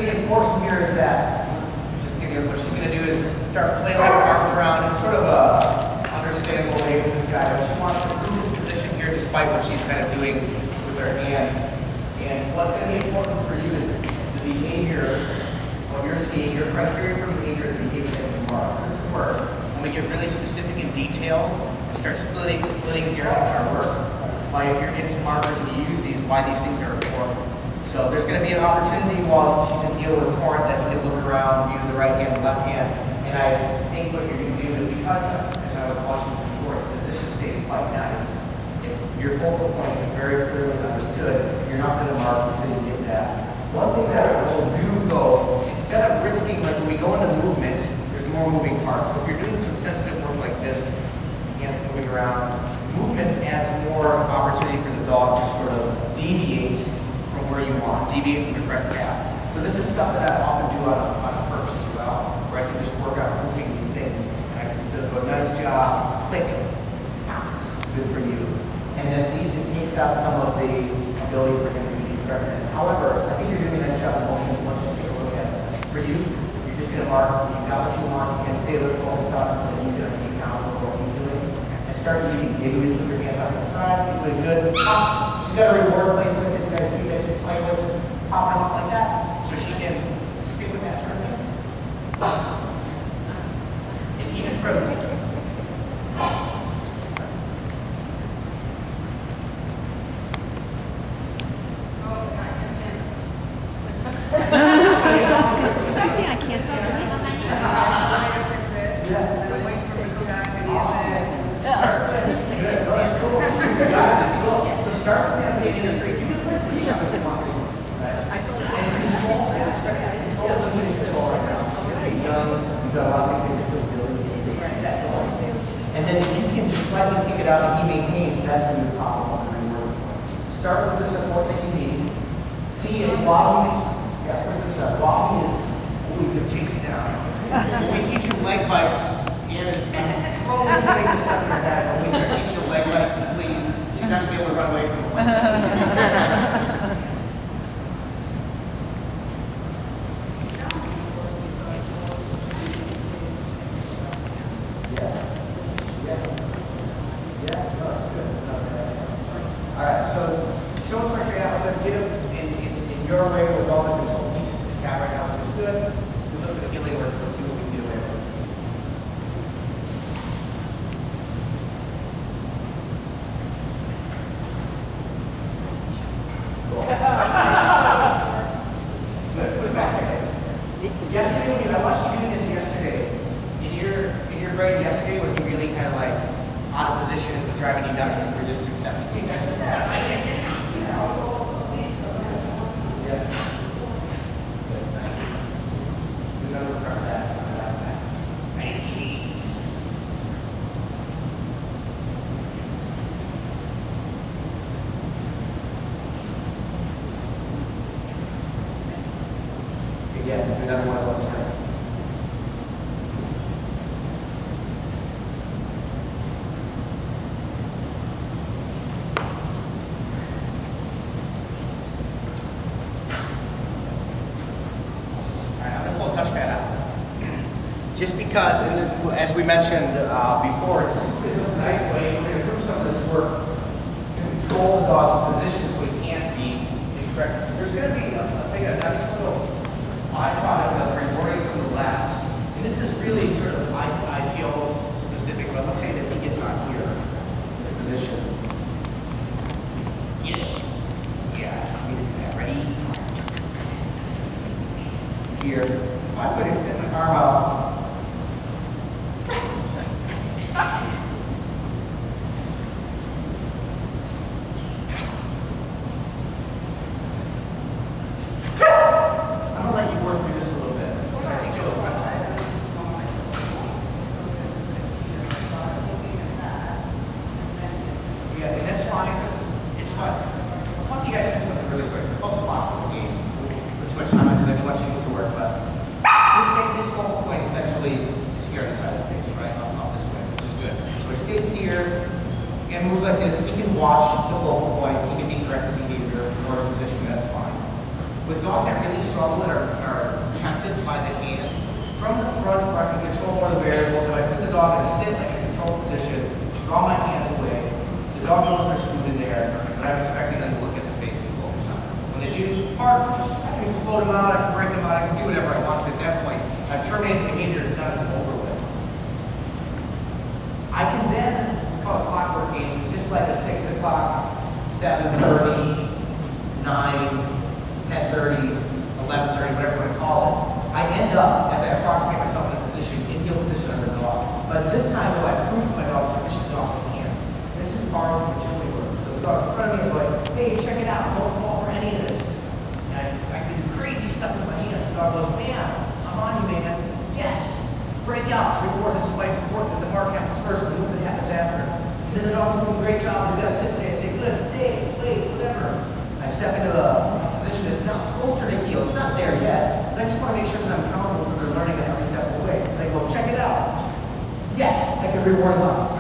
be important here is that, just give you what she's going to do is start flailing her arms around in sort of a understandable way with this guy. But she wants to improve his position here despite what she's kind of doing with her hands. And what's going to be important for you is the behavior, what you're seeing, your criteria for behavior, the behavior that you are. So this is where when we get really specific in detail and start splitting hairs in our work. Like if you're getting to markers and you use these, why these things are important. So there's going to be an opportunity while she's in deal with Torrent that we can look around, view the right hand, the left hand. And I think what you're going to do is because, as I was watching this before, the position stays quite nice. If your focal point is very clearly understood, you're not going to mark until you get that. One thing that I will do though, instead of risking, like when we go into movement, there's more moving parts. So if you're doing some sensitive work like this, hands moving around, movement adds more opportunity for the dog to sort of deviate from where you want, deviate from the correct path. So this is stuff that I often do on a perch as well, where I can just work out moving these things, and I can still do a nice job, click, bounce, good for you. And then at least it takes out some of the ability for him to be corrected. However, I think you're doing a nice job of motions. Let's just take a look at it. For you, you're just going to mark, you've got what you want, you can stay a little focused on it so that you can take account of what he's doing. Start using, maybe we slip your hands out to the side, he's doing good, pops. She's got a reward placement, if you guys see that she's playing with, just popping up like that, so she can stick with that sort of thing. And even from and then if you can just slightly take it out and he maintains, that's when you pop up on the reward. Start with the support that you need. See if while he is, he's going to chase you down. When we teach him leg bites, Ian is slowly putting the stuff in her head. When we start teaching her leg bites and fleas, she's not going to be able to run away from them. Alright, so show us where you're at. We're going to get him in your way with all the control pieces that you have right now, which is good. Do a little bit of healing work. Let's see what we can do there. Cool. Good. Put it back there, guys. Yesterday, I watched you doing this yesterday. In your brain yesterday, was he really kind of like out of position and was driving you nuts, and you were just accepting it? Again, do another one of those. Just because, and as we mentioned before, this is a nice way, we're going to improve some of this work to control the dog's position so he can't be incorrect. There's going to be, I'll take a nice little byproduct of rewarding from the left. And this is really sort of, I feel specific, but let's say that he gets on here, this position. Yeah, we did that. Ready? Here. If I could extend my arm out. It's fine. It's fine. I'll talk to you guys through something really quick. It's called the block game. Put too much time on because I know what you need to work, but this whole point essentially is here on the side of the face, right? Up this way, which is good. So he stays here and moves like this. He can watch the focal point. He can be corrected behavior or position. That's fine. With dogs that really struggle and are draw my hands away. The dog knows there's food in there, but I'm expecting them to look at the face and focus on it. When they do bark, I can explode them out, I can break them out, I can do whatever I want to at that point. I've terminated the behavior, it's done, it's over with. I can then, we call it clockwork game, it's just like a 6 o'clock, 7:30, 9, 10:30, 11:30, whatever you want to call it. I end up, as I approximate myself in a position, in heel position under the dog. But this time, though, I proved my dog sufficiently off the hands. This is borrowed from agility work. So the dog in front of me is like, hey, check it out, don't fall for any of this. And I can do crazy stuff with my hands. The dog goes, man, I'm on you, man. Yes, break out, reward. This is why it's important that the bark happens first, but the movement happens after. And then the dog's doing a great job. They've got to sit today. I say, good, stay, wait, whatever. I step into a position that's not closer to heel. It's not there yet. But I just want to make sure that I'm accountable for their learning at every step of the way. They go, check it out. Yes, I can reward them.